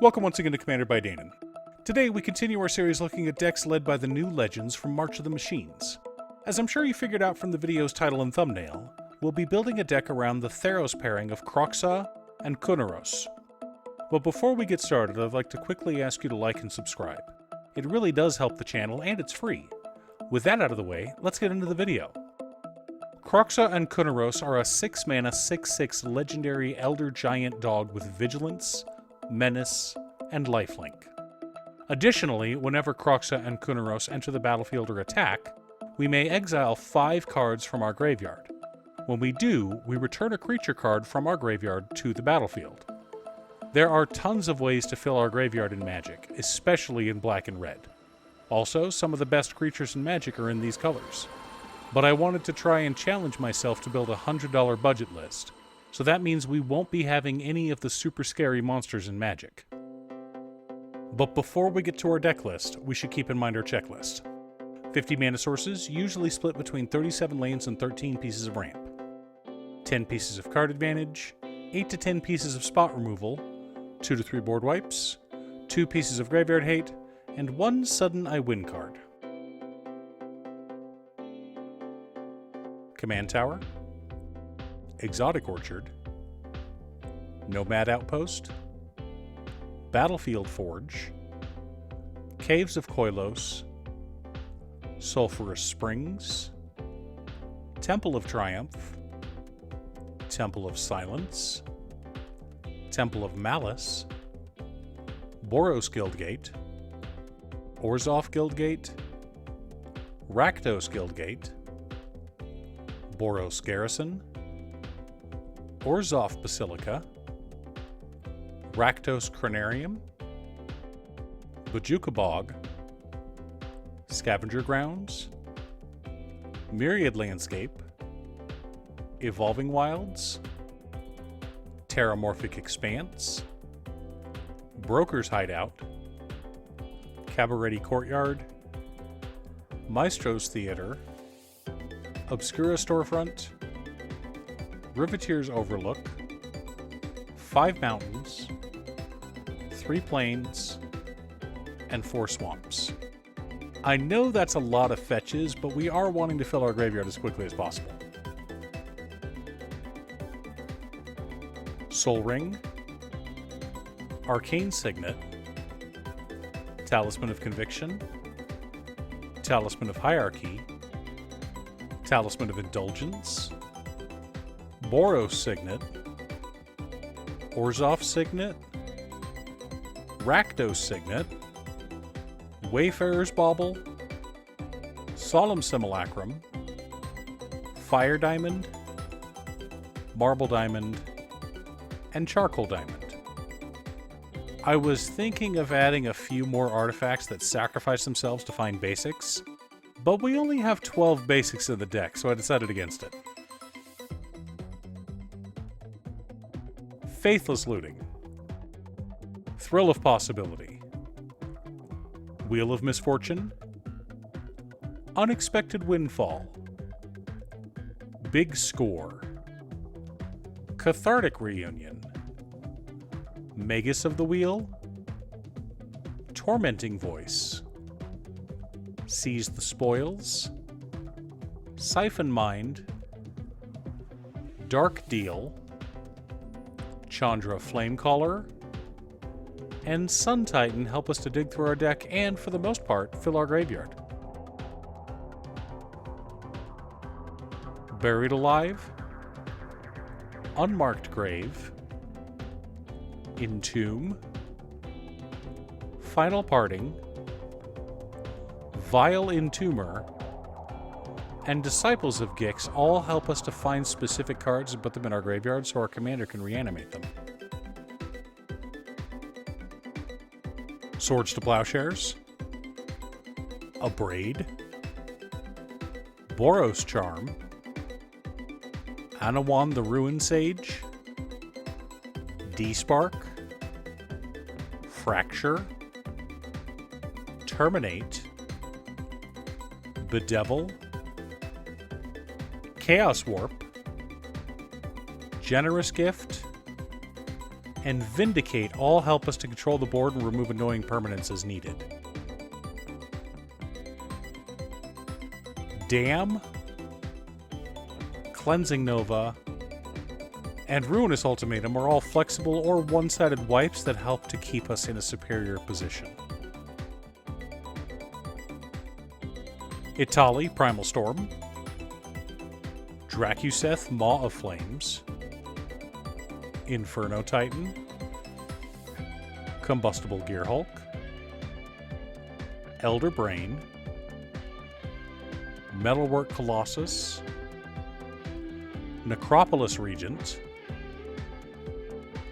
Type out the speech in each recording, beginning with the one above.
Welcome once again to Commander by Danon. Today we continue our series looking at decks led by the new legends from March of the Machines. As I'm sure you figured out from the video's title and thumbnail, we'll be building a deck around the Theros pairing of Kroxa and Kunoros. But before we get started, I'd like to quickly ask you to like and subscribe. It really does help the channel, and it's free. With that out of the way, let's get into the video. Kroxa and Kunoros are a 6-mana 6/6 legendary Elder Giant dog with Vigilance, Menace, and Lifelink. Additionally, whenever Kroxa and Kunoros enter the battlefield or attack, we may exile 5 cards from our graveyard. When we do, we return a creature card from our graveyard to the battlefield. There are tons of ways to fill our graveyard in Magic, especially in black and red. Also, some of the best creatures in Magic are in these colors. But I wanted to try and challenge myself to build a $100 budget list, so that means we won't be having any of the super scary monsters in Magic. But before we get to our deck list, we should keep in mind our checklist. 50 mana sources, usually split between 37 lanes and 13 pieces of ramp. 10 pieces of card advantage, 8 to 10 pieces of spot removal, 2 to 3 board wipes, 2 pieces of graveyard hate, and 1 sudden I win card. Command Tower, Exotic Orchard, Nomad Outpost, Battlefield Forge, Caves of Koilos, Sulphurous Springs, Temple of Triumph, Temple of Silence, Temple of Malice, Boros Guildgate, Orzhov Guildgate, Rakdos Guildgate, Boros Garrison, Orzhov Basilica, Rakdos Cranarium, Bojuka Bog, Scavenger Grounds, Myriad Landscape, Evolving Wilds, Terramorphic Expanse, Broker's Hideout, Cabaretti Courtyard, Maestro's Theater, Obscura Storefront, Riveteer's Overlook, 5 Mountains, 3 Plains, and 4 Swamps. I know that's a lot of fetches, but we are wanting to fill our graveyard as quickly as possible. Sol Ring, Arcane Signet, Talisman of Conviction, Talisman of Hierarchy, Talisman of Indulgence, Boros Signet, Orzhov Signet, Rakdos Signet, Wayfarer's Bauble, Solemn Simulacrum, Fire Diamond, Marble Diamond, and Charcoal Diamond. I was thinking of adding a few more artifacts that sacrifice themselves to find basics, but we only have 12 basics in the deck, so I decided against it. Faithless Looting, Thrill of Possibility, Wheel of Misfortune, Unexpected Windfall, Big Score, Cathartic Reunion, Magus of the Wheel, Tormenting Voice, Seize the Spoils, Siphon Mind, Dark Deal, Chandra Flamecaller, and Sun Titan help us to dig through our deck and, for the most part, fill our graveyard. Buried Alive, Unmarked Grave, Entomb, Final Parting, Vile Entomber, and Disciples of Gix all help us to find specific cards and put them in our graveyard so our commander can reanimate them. Swords to Plowshares, Abrade, Boros Charm, Anawan the Ruin Sage, Despark, Fracture, Terminate, Bedevil, Chaos Warp, Generous Gift, and Vindicate all help us to control the board and remove annoying permanents as needed. Dam, Cleansing Nova, and Ruinous Ultimatum are all flexible or one-sided wipes that help to keep us in a superior position. Itali, Primal Storm, Dracuseth, Maw of Flames, Inferno Titan, Combustible Gearhulk, Elder Brain, Metalwork Colossus, Necropolis Regent,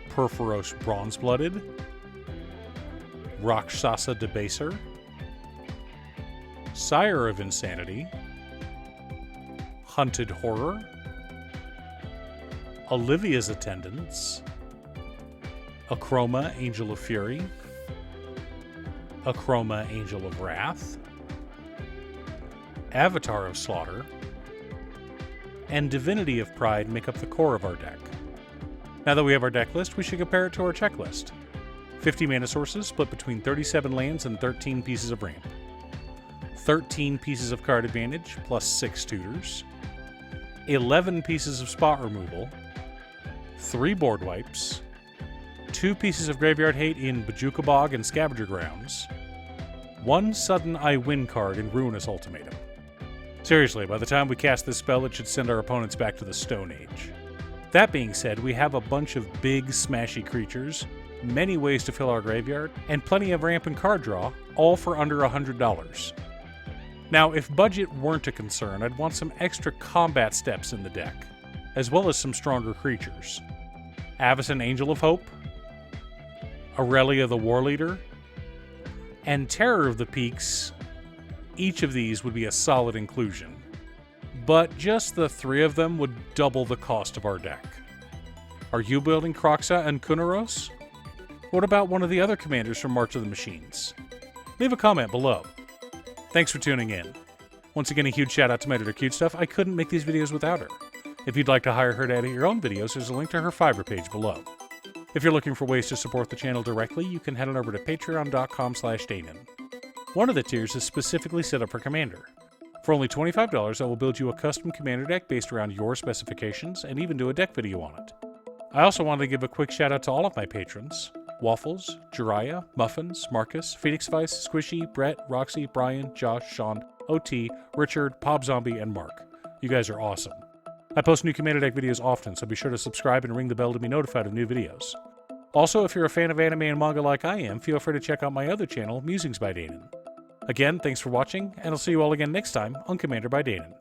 Perforos Bronze-Blooded, Rakshasa Debaser, Sire of Insanity, Hunted Horror, Olivia's Attendants, Achroma, Angel of Fury, Achroma, Angel of Wrath, Avatar of Slaughter, and Divinity of Pride make up the core of our deck. Now that we have our deck list, we should compare it to our checklist. 50 mana sources split between 37 lands and 13 pieces of ramp. 13 pieces of card advantage plus 6 tutors. 11 pieces of spot removal. 3 board wipes. 2 pieces of graveyard hate in Bajuka Bog and Scavenger Grounds. 1 sudden I win card in Ruinous Ultimatum. Seriously, by the time we cast this spell, it should send our opponents back to the Stone Age. That being said, we have a bunch of big, smashy creatures, many ways to fill our graveyard, and plenty of ramp and card draw, all for under $100. Now, if budget weren't a concern, I'd want some extra combat steps in the deck, as well as some stronger creatures. Avacyn, Angel of Hope, Aurelia the War Leader, and Terror of the Peaks. Each of these would be a solid inclusion, but just the 3 of them would double the cost of our deck. Are you building Kroxa and Kunoros? What about one of the other commanders from March of the Machines? Leave a comment below. Thanks for tuning in. Once again, a huge shout out to my editor Cute Stuff. I couldn't make these videos without her. If you'd like to hire her to edit your own videos, there's a link to her Fiverr page below. If you're looking for ways to support the channel directly, you can head on over to patreon.com/Danon. One of the tiers is specifically set up for Commander. For only $25, I will build you a custom Commander deck based around your specifications, and even do a deck video on it. I also wanted to give a quick shout out to all of my patrons: Waffles, Jiraiya, Muffins, Marcus, Phoenix Vice, Squishy, Brett, Roxy, Brian, Josh, Sean, OT, Richard, Pop Zombie, and Mark. You guys are awesome. I post new Commander deck videos often, so be sure to subscribe and ring the bell to be notified of new videos. Also, if you're a fan of anime and manga like I am, feel free to check out my other channel, Musings by Danon. Again, thanks for watching, and I'll see you all again next time on Commander by Danon.